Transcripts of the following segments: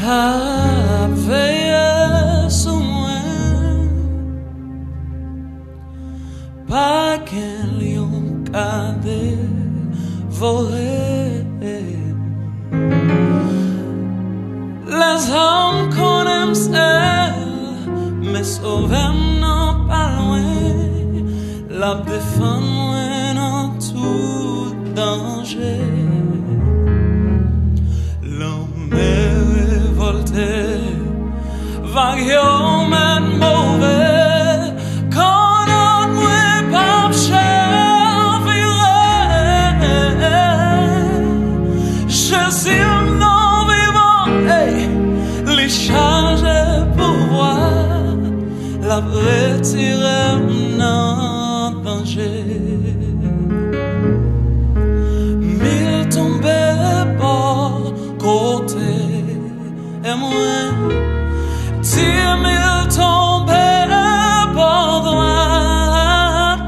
Cap veille sous moi, pas qu'un lion a dévoré. Les hommes qu'on aime seuls, mais sauvés non pas loin, la défendre dans tout danger. Vague men mauvais, quand on ne pas chavirer. Je suis non vivant, les charges pour voir la retirer non danger. Mille tombés par côté et moi. 10 000 tombés par droite,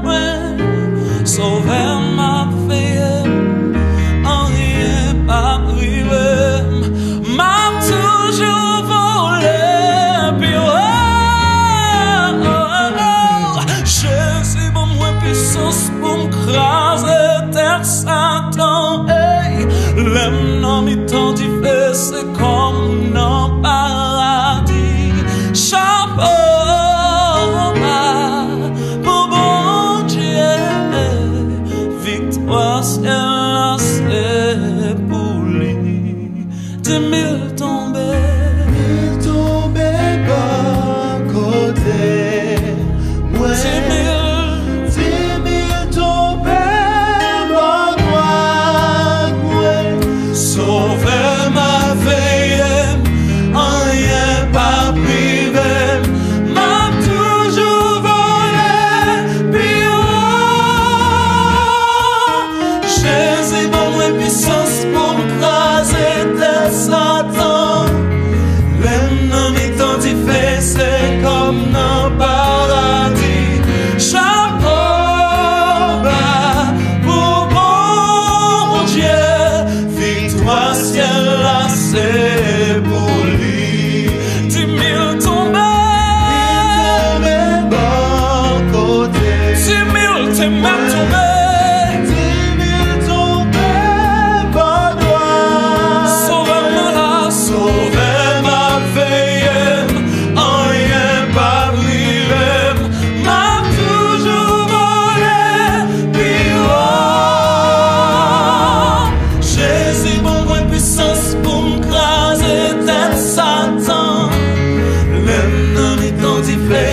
sauver ma fille, en rien pas privé, m'a toujours volé, puis Jésus bon moins puissance pour m'craser tête Satan, l'aime non m'identifier, c'est comme non paradis. Chapeau bas pour bon Dieu, victoire c'est pour lui. 10 000 tombés par côté, moi 10 000 tombés par droite, moi sauver ma veille, rien pas privé. Puissance pour m'craser tête Satan. L'ennemi m'identifier, c'est comme dans paradis. Chapeau bas pour bon Dieu, victoire ciel là c'est pour lui. 10 000 tombés par côté, 10 000 tombés.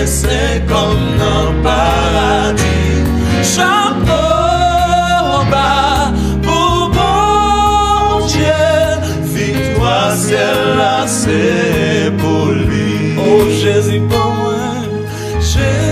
C'est comme dans paradis. Chapeau bas pour bon Dieu, victoire ciel là c'est pour lui. Oh Jésus pour moi, Jésus.